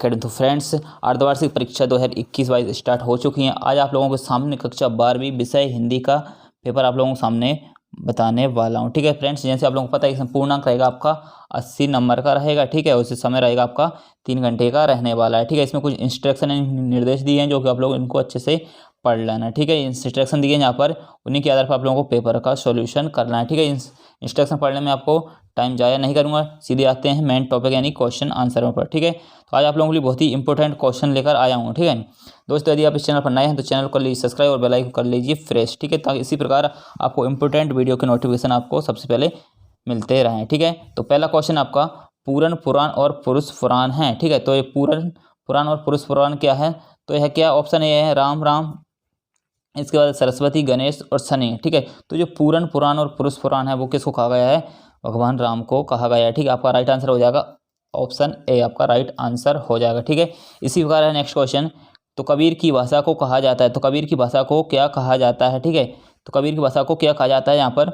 Academy. तो friends, अर्धवार्षिक परीक्षा 2021-22 स्टार्ट हो चुकी हैं। आज आप लोगों के सामने कक्षा 12वीं विषय हिंदी का पेपर आप लोगों के सामने बताने वाला हूं। ठीक है फ्रेंड्स, जैसे आप लोगों को पता है इसमें पूर्णांक रहेगा आपका 80 नंबर का रहेगा। ठीक है, उसी समय रहेगा आपका 3 घंटे का रहने वाला है। ठीक है, इसमें कुछ इंस्ट्रक्शन निर्देश दिए हैं जो कि आप लोग इनको अच्छे से पढ़ लेना। ठीक है, इंस्ट्रक्शन दिए हैं यहाँ पर, उन्हीं के आधार पर आप लोगों को पेपर का सॉल्यूशन करना है। ठीक है, इंस्ट्रक्शन पढ़ने में आपको टाइम ज़ाया नहीं करूंगा, सीधे आते हैं मेन टॉपिक यानी क्वेश्चन आंसरों पर। ठीक है, तो आज आप लोगों के लिए बहुत ही इंपॉर्टेंट क्वेश्चन लेकर आया हूँ। ठीक है दोस्तों, यदि आप इस चैनल पर नए हैं तो चैनल को लीजिए सब्सक्राइब और बेल आइकन कर लीजिए फ्रेश। ठीक है, ताकि इसी प्रकार आपको इंपॉर्टेंट वीडियो के नोटिफिकेशन आपको सबसे पहले मिलते रहें। ठीक है, तो पहला क्वेश्चन आपका पूर्ण पुराण और पुरुष पुराण है। ठीक है, तो ये पूर्ण पुराण और पुरुष पुराण क्या है? तो यह क्या ऑप्शन ए है राम राम, इसके बाद सरस्वती, गणेश और शनि। ठीक है, तो जो पूर्ण पुराण और पुरुष पुराण है वो किसको कहा गया है? भगवान राम को कहा गया है। ठीक है, आपका राइट आंसर हो जाएगा ऑप्शन ए, आपका राइट आंसर हो जाएगा। ठीक है, इसी प्रकार है नेक्स्ट क्वेश्चन, तो कबीर की भाषा को कहा जाता है, तो कबीर की भाषा को क्या कहा जाता है? ठीक है, तो कबीर की भाषा को क्या कहा जाता है? यहाँ पर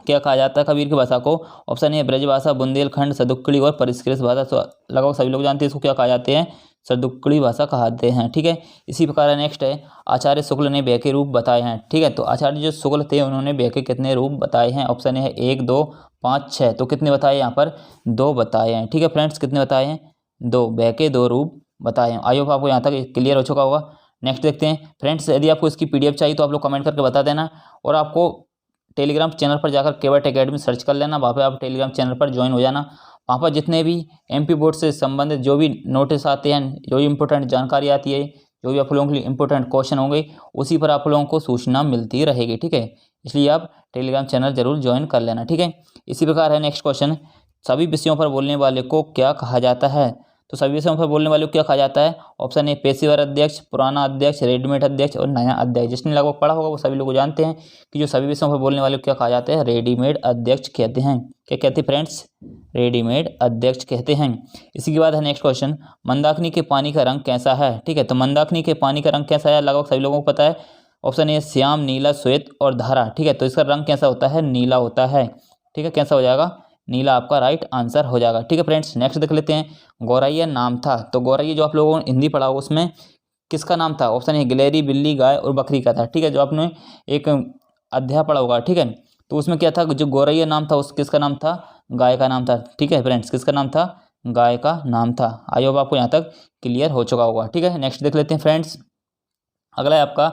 क्या कहा जाता है कबीर की भाषा को? ऑप्शन ए ब्रजभाषा, बुंदेलखंड, सदुक्कड़ी और परिष्कृत भाषा। तो लगभग सभी लोग जानते हैं इसको क्या कहा जाते हैं, सदुक्कड़ी भाषा कहते हैं। ठीक है, इसी प्रकार नेक्स्ट है आचार्य शुक्ल ने व्यय के रूप बताए हैं। ठीक है, तो आचार्य जो शुक्ल थे उन्होंने व्यय के कितने रूप बताए हैं? ऑप्शन ए है 1, 2, 5, 6। तो कितने बताए यहाँ पर? 2 बताए हैं। ठीक है फ्रेंड्स, कितने बताए हैं? 2, व्यय के 2 रूप बताए हैं। आई होप आपको यहाँ तक क्लियर हो चुका होगा। नेक्स्ट देखते हैं फ्रेंड्स, यदि आपको इसकी PDF चाहिए तो आप लोग कमेंट करके बता देना, और आपको टेलीग्राम चैनल पर जाकर केवट एकेडमी सर्च कर लेना, वहाँ पे आप टेलीग्राम चैनल पर ज्वाइन हो जाना। वहाँ पर जितने भी MP बोर्ड से संबंधित जो भी नोटिस आते हैं, जो भी इंपॉर्टेंट जानकारी आती है, जो भी आप लोगों के लिए इंपॉर्टेंट क्वेश्चन होंगे, उसी पर आप लोगों को सूचना मिलती रहेगी। ठीक है, इसलिए आप टेलीग्राम चैनल जरूर ज्वाइन कर लेना। ठीक है, इसी प्रकार है नेक्स्ट क्वेश्चन, सभी विषयों पर बोलने वाले को क्या कहा जाता है? तो सभी विषयों पर बोलने वाले को क्या कहा जाता है? ऑप्शन ए पेशेवर अध्यक्ष, पुराना अध्यक्ष, रेडीमेड अध्यक्ष और नया अध्यक्ष। जिसने लगभग पढ़ा होगा वो सभी लोग जानते हैं कि जो सभी विषयों पर बोलने वाले को क्या कहा जाता है? रेडीमेड अध्यक्ष कहते हैं। क्या कहते हैं फ्रेंड्स? रेडीमेड अध्यक्ष कहते हैं। इसी के बाद है नेक्स्ट क्वेश्चन, मंदाकिनी के पानी का रंग कैसा है? ठीक है, तो मंदाकिनी के पानी का रंग कैसा है? लगभग सभी लोगों को पता है। ऑप्शन ए श्याम, नीला, श्वेत और धारा। ठीक है, तो इसका रंग कैसा होता है? नीला होता है। ठीक है, कैसा हो जाएगा? नीला आपका राइट आंसर हो जाएगा। ठीक है फ्रेंड्स, नेक्स्ट देख लेते हैं, गौरैया नाम था। तो गौरैया जो आप लोगों ने हिंदी पढ़ा होगा उसमें किसका नाम था? ऑप्शन ए गिलहरी, बिल्ली, गाय और बकरी का था। ठीक है, जो आपने एक अध्याय पढ़ा होगा। ठीक है, तो उसमें क्या था? जो गौरैया नाम था उस किसका नाम था? गाय का नाम था। ठीक है फ्रेंड्स, किसका नाम था? गाय का नाम था। आई होप आपको यहाँ तक क्लियर हो चुका होगा। ठीक है, नेक्स्ट देख लेते हैं फ्रेंड्स, अगला है आपका,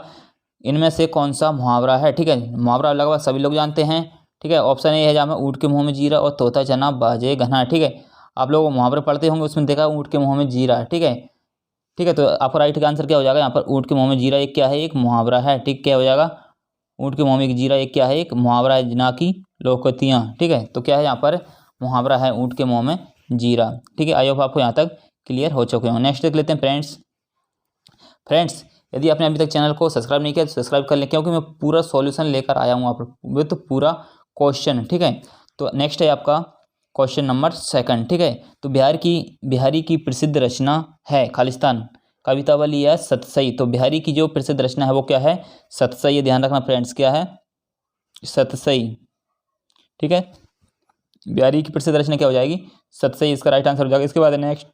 इनमें से कौन सा मुहावरा है? ठीक है, मुहावरा लगभग सभी लोग जानते हैं। ठीक है, ऑप्शन ए है जहाँ में ऊँट के मुंह में जीरा और तोता चना बाजे घना। ठीक है, आप लोग मुहावरे पढ़ते होंगे, उसमें देखा ऊँट के मुंह में जीरा। ठीक है, ठीक है, तो आपका राइट आंसर क्या हो जाएगा? यहाँ पर ऊँट के मुंह में जीरा एक क्या है? एक मुहावरा है। ठीक, क्या हो जाएगा? ऊँट के मुंह में जीरा एक क्या है? एक मुहावरा है, ना कि लोकोक्तियाँ। ठीक है, तो क्या है यहाँ पर? मुहावरा है ऊँट के मुंह में जीरा। ठीक है, आई होप आपको यहाँ तक क्लियर हो चुके हों। नेक्स्ट देख लेते हैं फ्रेंड्स, यदि आपने अभी तक चैनल को सब्सक्राइब नहीं किया तो सब्सक्राइब कर लें, क्योंकि मैं पूरा सॉल्यूशन लेकर आया हूँ आप विद तो पूरा क्वेश्चन। ठीक है, तो नेक्स्ट है आपका क्वेश्चन नंबर 2। ठीक है, तो बिहारी की प्रसिद्ध रचना है खालिस्तान, कवितावली या सतसई। तो बिहारी की जो प्रसिद्ध रचना है वो क्या है? सतसई। ये ध्यान रखना फ्रेंड्स, क्या है? सतसई। ठीक है, बिहारी की प्रसिद्ध रचना क्या हो जाएगी? सतसई, इसका राइट आंसर हो जाएगा। इसके बाद नेक्स्ट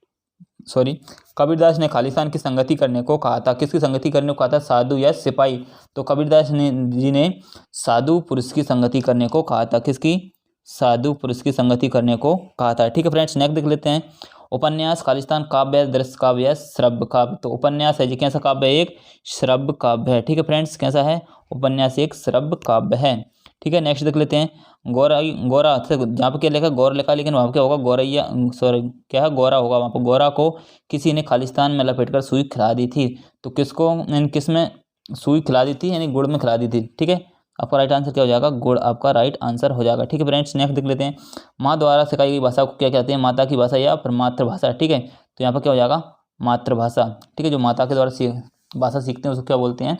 कबीरदास ने खालिस्तान की संगति करने को कहा था। किसकी संगति करने को कहा था? साधु या सिपाही। तो कबीरदास जी ने साधु पुरुष की संगति करने को कहा था। किसकी? साधु पुरुष की संगति करने को कहा था। ठीक है फ्रेंड्स, नेक्स्ट देख लेते हैं, उपन्यास खालिस्तान काव्य, दृश्य काव्य, श्रव्य काव्य। तो उपन्यास है जी कैसा काव्य है? एक श्रव्य काव्य है। ठीक है फ्रेंड्स, कैसा है? उपन्यास एक श्रव्य काव्य है। ठीक है, नेक्स्ट देख लेते हैं, गोरा जहाँ पर क्या लिखा? गौर लिखा, लेकिन वहाँ पर क्या होगा? गौरैया, सॉरी क्या है? गोरा होगा वहाँ पर। गोरा को किसी ने खालिस्तान में लपेटकर सुई खिला दी थी। तो किसको, किस में सुई खिला दी थी? यानी गुड़ में खिला दी थी। ठीक है, आपका राइट आंसर क्या हो जाएगा? गुड़ आपका राइट आंसर हो जाएगा। ठीक है फ्रेंड्स, नेक्स्ट देख लेते हैं, माँ द्वारा सिखाई गई भाषा को क्या कहते हैं? माता की भाषा या फिर मातृभाषा। ठीक है, तो यहाँ पर क्या हो जाएगा? मातृभाषा। ठीक है, जो माता के द्वारा भाषा सीखते हैं उसको क्या बोलते हैं?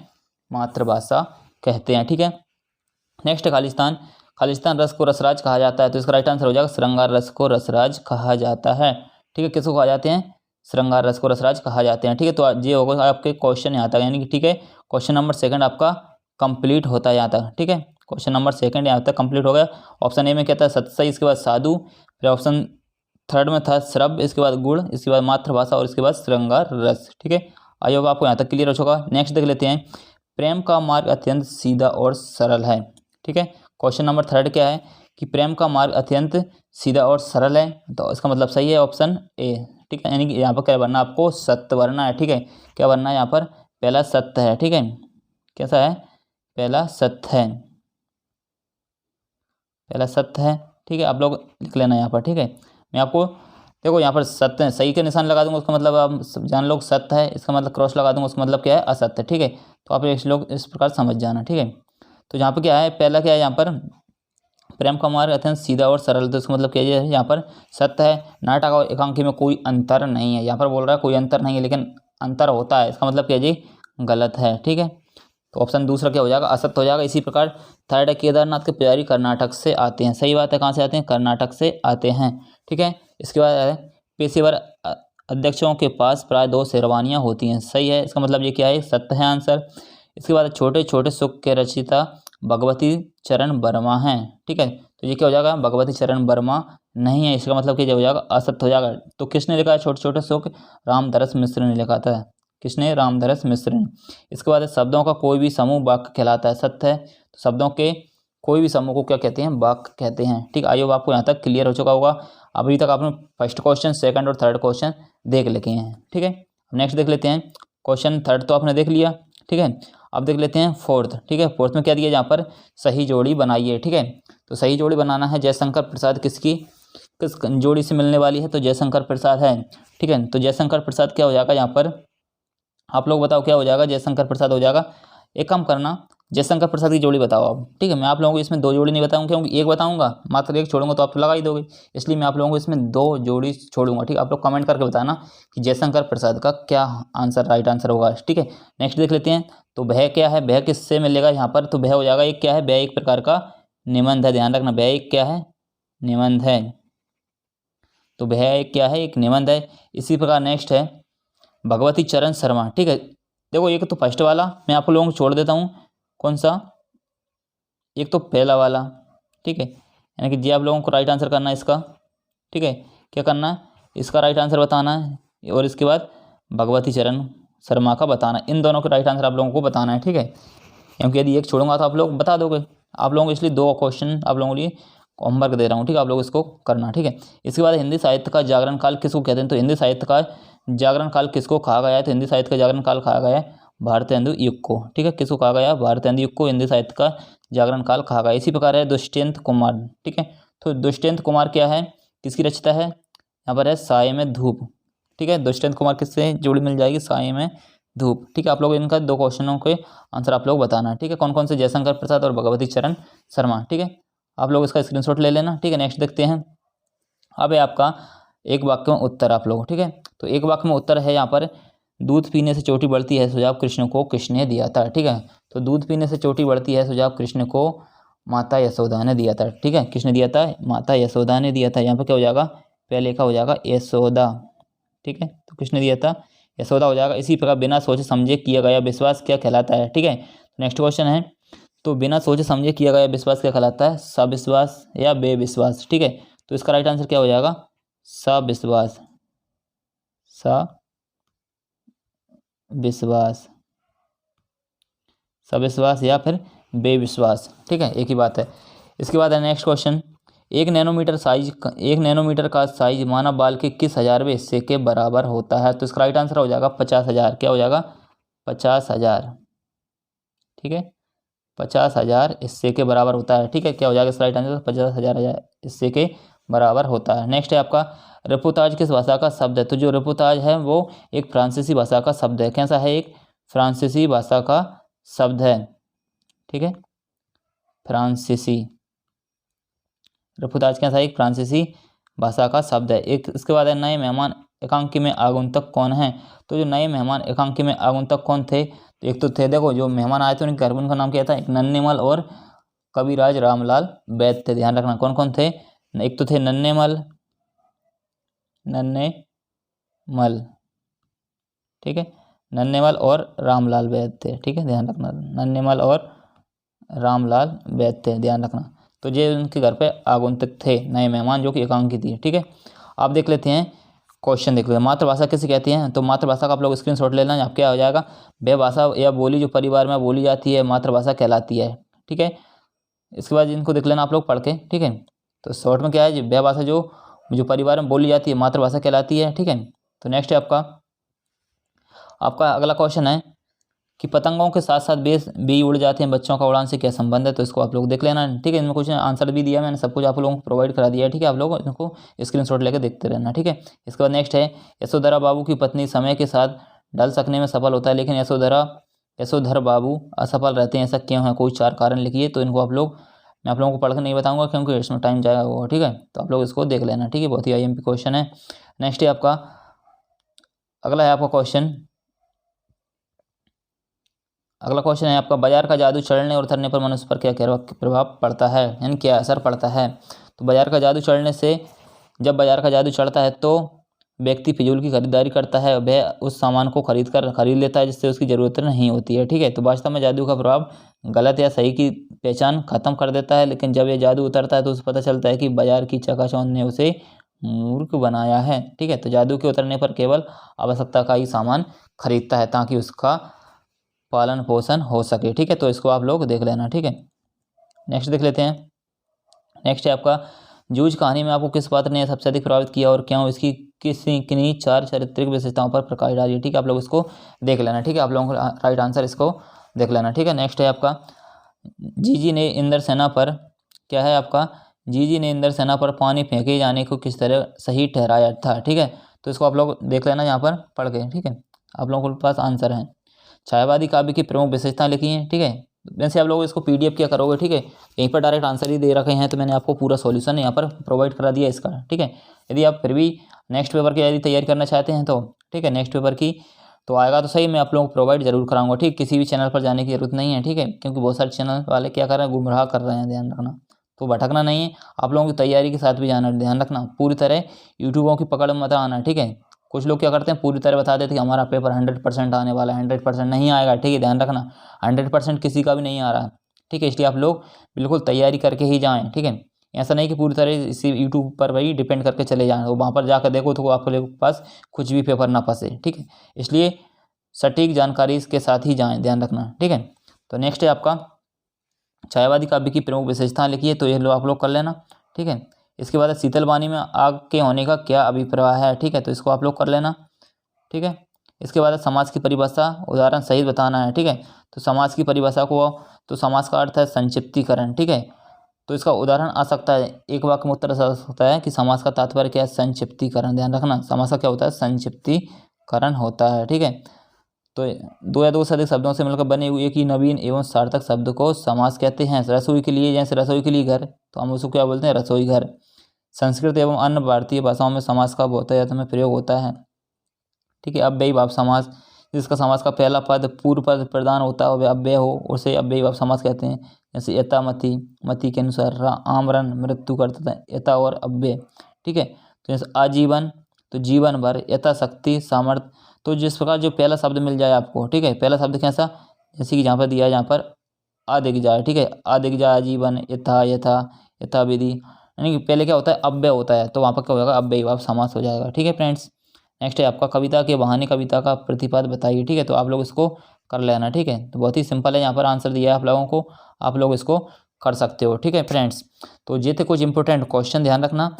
मातृभाषा कहते हैं। ठीक है, नेक्स्ट खालिस्तान रस को रसराज कहा जाता है। तो इसका राइट आंसर हो जाएगा श्रृंगार रस को रसराज कहा जाता है। ठीक है, किसको कहा जाते हैं? श्रृंगार रस को रसराज कहा जाते हैं। ठीक है, तो ये होगा आपके क्वेश्चन यहाँ तक, यानी कि ठीक है क्वेश्चन नंबर 2 आपका कंप्लीट होता है यहाँ तक। ठीक है, क्वेश्चन नंबर 2 यहाँ तक कंप्लीट हो गया। ऑप्शन ए में क्या था? सतसई, इसके बाद साधु, फिर ऑप्शन थर्ड में था श्रव्य, इसके बाद गुण, इसके बाद मातृभाषा और इसके बाद श्रृंगार रस। ठीक है, आई होप आपको यहाँ तक क्लियर हो चुका। नेक्स्ट देख लेते हैं, प्रेम का मार्ग अत्यंत सीधा और सरल है। ठीक है, क्वेश्चन नंबर थर्ड क्या है कि प्रेम का मार्ग अत्यंत सीधा और सरल है, तो इसका मतलब सही है ऑप्शन ए। ठीक है, यानी कि यहाँ पर क्या भरना, आपको सत्य भरना है। ठीक है, क्या भरना है यहाँ पर, पहला सत्य है। ठीक है, कैसा है, पहला सत्य है, पहला सत्य है। ठीक है, आप लोग लिख लेना यहाँ पर। ठीक है, मैं आपको देखो यहाँ पर सत्य है, सही के निशान लगा दूंगा, उसका मतलब आप जान लो सत्य है, इसका मतलब क्रॉस लगा दूंगा, उसका मतलब क्या है, असत्य। ठीक है, तो आप इस लोग इस प्रकार समझ जाना। ठीक है, तो यहाँ पर क्या है, पहला क्या है यहाँ पर, प्रेम का मार्ग अत्यंत सीधा और सरल, तो इसका मतलब क्या है, यहाँ पर सत्य है। नाटक और एकांकी में कोई अंतर नहीं है, यहाँ पर बोल रहा है कोई अंतर नहीं है, लेकिन अंतर होता है, इसका मतलब क्या जी, गलत है। ठीक है, तो ऑप्शन दूसरा क्या हो जाएगा, असत्य हो जाएगा। इसी प्रकार थर्ड है, केदारनाथ के पुजारी कर्नाटक से आते हैं। सही बात है, कहाँ से आते हैं, कर्नाटक से आते हैं। ठीक है, इसके बाद है, पेशेवर अध्यक्षों के पास प्राय 2 शेरवानियाँ होती हैं। सही है, इसका मतलब ये क्या है, सत्य है आंसर। इसके बाद छोटे छोटे सुख के रचयिता भगवती चरण वर्मा हैं। ठीक है, तो ये क्या हो जाएगा, भगवती चरण वर्मा नहीं है, इसका मतलब क्या हो जाएगा, असत्य हो जाएगा। तो किसने लिखा है छोटे छोटे सुख, रामदरस मिश्र ने लिखा था। किसने, रामदरस मिश्र ने। इसके बाद शब्दों का कोई भी समूह वाक्य कहलाता है। सत्य है, तो शब्दों के कोई भी समूह को क्या कहते हैं, वाक्य कहते हैं। ठीक, आई होप आपको यहाँ तक क्लियर हो चुका होगा। अभी तक आपने फर्स्ट क्वेश्चन, सेकंड और थर्ड क्वेश्चन देख लेते हैं। ठीक है, नेक्स्ट देख लेते हैं, क्वेश्चन थर्ड तो आपने देख लिया। ठीक है, अब देख लेते हैं फोर्थ। ठीक है, फोर्थ में क्या दिया, यहाँ पर सही जोड़ी बनाइए। ठीक है, तो सही जोड़ी बनाना है, जयशंकर प्रसाद किसकी, किस जोड़ी से मिलने वाली है, तो जयशंकर प्रसाद है। ठीक है, तो जयशंकर प्रसाद क्या हो जाएगा यहाँ पर, आप लोग बताओ क्या हो जाएगा, जयशंकर प्रसाद हो जाएगा। एक काम करना, जयशंकर प्रसाद की जोड़ी बताओ आप। ठीक है, मैं आप लोगों को इसमें 2 जोड़ी नहीं बताऊंगा, क्योंकि एक बताऊंगा, मात्र एक छोड़ूंगा तो आप तो लगा ही दोगे, इसलिए मैं आप लोगों को इसमें 2 जोड़ी छोड़ूंगा। ठीक है, आप लोग कमेंट करके बताना कि जयशंकर प्रसाद का क्या आंसर, राइट आंसर होगा। ठीक है, नेक्स्ट देख लेते हैं, तो भय क्या है, भय किससे मिलेगा यहाँ पर, तो भय हो जाएगा, एक क्या है, भय एक प्रकार का निबंध है। ध्यान रखना, भय एक क्या है, निबंध है। तो भय एक क्या है, एक निबंध है। इसी प्रकार नेक्स्ट है भगवती चरण शर्मा। ठीक है, देखो एक तो फर्स्ट वाला मैं आप लोगों को छोड़ देता हूँ, कौन सा, एक तो पहला वाला। ठीक है, यानी कि जी आप लोगों को राइट आंसर करना है इसका। ठीक है, क्या करना है, इसका राइट आंसर बताना है, और इसके बाद भगवती चरण शर्मा का बताना है। इन दोनों के राइट आंसर आप लोगों को बताना है। ठीक है, क्योंकि यदि एक छोड़ूंगा तो आप लोग बता दोगे, आप लोगों को इसलिए 2 क्वेश्चन आप लोगों के लिए होमवर्क दे रहा हूँ। ठीक है, आप लोग इसको करना। ठीक है, इसके बाद हिंदी साहित्य का जागरण काल किसको कहते हैं, तो हिंदी साहित्य का जागरण काल किसको कहा गया है, तो हिंदी साहित्य का जागरण काल कहा गया है भारतेंदु युग को। ठीक है, किसको कहा गया, भारतेंदु युग को हिंदी साहित्य का जागरण काल कहा गया। इसी प्रकार है दुष्यंत कुमार। ठीक है, तो दुष्यंत कुमार क्या है, किसकी रचना है, यहाँ पर है साय में धूप। ठीक है, दुष्यंत कुमार किससे जोड़ी मिल जाएगी, साय में धूप। ठीक है, आप लोग इनका 2 क्वेश्चनों के आंसर आप लोग बताना। ठीक है, कौन कौन से, जयशंकर प्रसाद और भगवती चरण शर्मा। ठीक है, आप लोग इसका स्क्रीनशॉट ले लेना। ठीक है, नेक्स्ट देखते हैं, अब है आपका एक वाक्य में उत्तर आप लोग। ठीक है, तो एक वाक्य में उत्तर है यहाँ पर, दूध पीने से चोटी बढ़ती है सुझाव कृष्ण को किसने दिया था। ठीक है, तो दूध पीने से चोटी बढ़ती है सुझाव कृष्ण को माता यशोदा ने दिया था। ठीक है, किसने दिया था, माता यशोदा ने दिया था। यहाँ पर क्या हो जाएगा, पहले का हो जाएगा यशोदा। ठीक है, तो किसने दिया था, यशोदा हो जाएगा। इसी प्रकार बिना सोचे समझे किया गया विश्वास क्या कहलाता है। ठीक है, नेक्स्ट क्वेश्चन है, तो बिना सोचे समझे किया गया विश्वास क्या कहलाता है, सविश्वास या बेविश्वास। ठीक है, तो इसका राइट आंसर क्या हो जाएगा, सविश्वास, सविश्वास, सविश्वास या फिर बेविश्वास। ठीक है, एक ही बात है। इसके बाद है नेक्स्ट क्वेश्चन, 1 नैनोमीटर का साइज मानव बाल के किस 1000वें हिस्से के बराबर होता है, तो इसका राइट आंसर हो जाएगा 50,000। क्या हो जाएगा, 50,000। ठीक है, 50,000 हिस्से के बराबर होता है। ठीक है, क्या हो जाएगा इसका राइट आंसर, 50,000 हिस्से के बराबर होता है। नेक्स्ट है आपका, रिपोर्ताज किस भाषा का शब्द है, तो जो रिपोर्ताज है वो एक फ्रांसीसी भाषा का शब्द है। कैसा है, एक फ्रांसीसी भाषा का शब्द है। ठीक है, फ्रांसीसी, रिपोर्ताज कैसा है, एक फ्रांसीसी भाषा का शब्द है। एक इसके बाद है, नए मेहमान एकांकी में आगंतुक कौन है, तो जो नए मेहमान एकांकी में आगंतुक कौन थे, तो एक तो थे, देखो जो मेहमान आए थे उनके घर, उनका नाम क्या था, एक नन्नेमल और कविराज रामलाल वैद्य थे। ध्यान रखना कौन कौन थे, एक तो थे नन्नेमल, ठीक है, नन्नेमल और रामलाल वैद्य थे। ठीक है, ध्यान रखना, नन्नेमल और रामलाल वैद्य थे, ध्यान रखना। तो ये उनके घर पे आगंतुक थे, नए मेहमान जो कि एकांकी थी। ठीक है, आप देख लेते हैं क्वेश्चन, देख लेते हैं। मातृभाषा किसे कहती हैं? तो मातृभाषा का आप लोग स्क्रीनशॉट ले लेना। आप क्या हो जाएगा, वह भाषा या बोली जो परिवार में बोली जाती है मातृभाषा कहलाती है। ठीक है, इसके बाद इनको देख लेना आप लोग पढ़ के। ठीक है, तो शॉर्ट में क्या है, वह भाषा जो परिवार में बोली जाती है मातृभाषा कहलाती है। ठीक है, तो नेक्स्ट है आपका अगला क्वेश्चन है कि पतंगों के साथ साथ भी उड़ जाते हैं, बच्चों का उड़ान से क्या संबंध है? तो इसको आप लोग देख लेना। ठीक है, इनमें कुछ आंसर भी दिया, मैंने सब कुछ आप लोगों को प्रोवाइड करा दिया है। ठीक है, आप लोग इनको स्क्रीनशॉट लेकर देखते रहना। ठीक है, इसके बाद नेक्स्ट है यशोधरा बाबू की पत्नी समय के साथ ढल सकने में सफल होता है, लेकिन यशोधर बाबू असफल रहते हैं, ऐसा क्यों है? कोई 4 कारण लिखिए। तो इनको मैं आप लोगों को पढ़ के नहीं बताऊंगा क्योंकि इसमें टाइम जाएगा वो। ठीक है, तो आप लोग इसको देख लेना। ठीक है, बहुत ही IMP क्वेश्चन है। नेक्स्ट है अगला है आपका क्वेश्चन है बाजार का जादू चढ़ने और उतरने पर मनुष्य पर क्या प्रभाव पड़ता है, यानी क्या असर पड़ता है? तो बाजार का जादू चढ़ने से, जब बाजार का जादू चढ़ता है तो व्यक्ति फिजूल की खरीदारी करता है, वह उस सामान को खरीद लेता है जिससे उसकी ज़रूरत नहीं होती है। ठीक है, तो वास्तव में जादू का प्रभाव गलत या सही की पहचान खत्म कर देता है, लेकिन जब यह जादू उतरता है तो उसे पता चलता है कि बाजार की चकाचौंध ने उसे मूर्ख बनाया है। ठीक है, तो जादू के उतरने पर केवल आवश्यकता का ही सामान खरीदता है ताकि उसका पालन पोषण हो सके। ठीक है, तो इसको आप लोग देख लेना। ठीक है, नेक्स्ट देख लेते हैं। नेक्स्ट है जूझ कहानी में आपको किस पात्र ने सबसे अधिक प्रभावित किया और क्यों? इसकी किन्हीं 4 चारित्रिक विशेषताओं पर प्रकाश डालिए। ठीक है, आप लोग इसको देख लेना। ठीक है, आप लोगों को राइट आंसर इसको देख लेना। ठीक है, नेक्स्ट है जीजी ने इंद्र सेना पर क्या है जीजी ने इंद्र सेना पर पानी फेंके जाने को किस तरह सही ठहराया था? ठीक है, तो इसको आप लोग देख लेना यहाँ पर पढ़ के। ठीक है, आप लोगों के पास आंसर है। छायावादी काव्य की प्रमुख विशेषताएं लिखी हैं। ठीक है, वैसे आप लोग इसको PDF क्या करोगे? ठीक है, यहीं पर डायरेक्ट आंसर ही दे रखे हैं, तो मैंने आपको पूरा सॉल्यूशन यहाँ पर प्रोवाइड करा दिया इसका। ठीक है, यदि आप फिर भी नेक्स्ट पेपर की यदि तैयारी करना चाहते हैं तो ठीक है, नेक्स्ट पेपर की तो आएगा तो सही, मैं आप लोगों को प्रोवाइड जरूर कराऊंगा। ठीक, किसी भी चैनल पर जाने की जरूरत नहीं है। ठीक है, क्योंकि बहुत सारे चैनल वाले क्या कर रहे हैं, गुमराह कर रहे हैं, ध्यान रखना। तो भटकना नहीं है, आप लोगों की तैयारी के साथ भी जाना, ध्यान रखना। पूरी तरह यूट्यूबों की पकड़ में मत आना। ठीक है, कुछ लोग क्या करते हैं, पूरी तरह बता देते हैं कि हमारा पेपर 100% आने वाला है। 100% नहीं आएगा। ठीक है, ध्यान रखना, 100% किसी का भी नहीं आ रहा। ठीक है, इसलिए आप लोग बिल्कुल तैयारी करके ही जाएं। ठीक है, ऐसा नहीं कि पूरी तरह इसी यूट्यूब पर वही डिपेंड करके चले जाएं, तो वहाँ पर जाकर देखो तो आपके पास कुछ भी पेपर ना फंसे। ठीक है, इसलिए सटीक जानकारी इसके साथ ही जाएं, ध्यान रखना। ठीक है, तो नेक्स्ट है छायावादी काव्य की प्रमुख विशेषताएं लिखिए। तो ये आप लोग कर लेना। ठीक है, इसके बाद शीतल वाणी में आग के होने का क्या अभिप्राय है? ठीक है, तो इसको आप लोग कर लेना। ठीक है, इसके बाद समाज की परिभाषा उदाहरण सहित बताना है। ठीक है, तो समाज की परिभाषा तो समाज का अर्थ है संक्षिप्तीकरण। ठीक है, तो इसका उदाहरण आ सकता है, एक वाक्य में उत्तर आ सकता है कि समाज का तात्पर्य क्या है, संक्षिप्तीकरण। ध्यान रखना, समाज का क्या होता है, संक्षिप्तीकरण होता है। ठीक है, तो 2 या 2 से अधिक शब्दों से मिलकर बने हुए एक ही नवीन एवं सार्थक शब्द को समास कहते हैं। रसोई के लिए, जैसे रसोई के लिए घर, तो हम उसको क्या बोलते हैं, रसोई घर। संस्कृत एवं अन्य भारतीय भाषाओं में समास का बहुतायत में प्रयोग होता है। ठीक है, अव्ययी भाव समास, जिसका समास का पहला पद पूर्व पद प्रदान होता है, वह अव्यय हो, उसे अव्ययी भाव समास कहते हैं। जैसे यथा मति, मति के अनुसार आमरण मृत्यु करता है, यथा और अव्यय। ठीक है, तो जैसे आजीवन, तो जीवन भर, यथा शक्ति सामर्थ्य। तो जिस प्रकार जो पहला शब्द मिल जाए आपको, ठीक है, पहला शब्द कैसा, जैसे कि जहाँ पर दिया है, यहाँ पर आदिग्जाय। ठीक है, आदिग्जाय, आजीवन, यथा यथा यथा विधि, यानी कि पहले क्या होता है, अव्यय होता है, तो वहाँ पर क्या होगा, अव्ययी भाव समास हो जाएगा। ठीक है फ्रेंड्स, नेक्स्ट है कविता के बहाने कविता का प्रतिपद बताइए। ठीक है, तो आप लोग इसको कर लेना। ठीक है, तो बहुत ही सिंपल है, यहाँ पर आंसर दिया है आप लोगों को, आप लोग इसको कर सकते हो। ठीक है फ्रेंड्स, तो ये थे कुछ इंपॉर्टेंट क्वेश्चन, ध्यान रखना।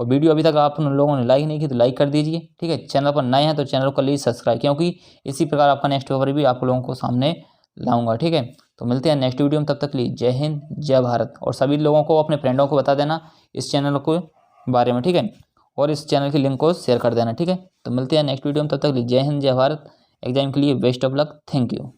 और वीडियो अभी तक आप लोगों ने लाइक नहीं की तो लाइक कर दीजिए। ठीक है, चैनल पर नए हैं तो चैनल को प्लीज़ सब्सक्राइब, क्योंकि इसी प्रकार आपका नेक्स्ट पेपर भी आप लोगों को सामने लाऊंगा। ठीक है, तो मिलते हैं नेक्स्ट वीडियो में, तब तक के लिए जय हिंद जय भारत। और सभी लोगों को, अपने फ्रेंडों को बता देना इस चैनल के बारे में। ठीक है, और इस चैनल की लिंक को शेयर कर देना। ठीक है, तो मिलते हैं नेक्स्ट वीडियो में, तब तक के लिए जय हिंद जय भारत। एग्जाम के लिए best of luck, thank you.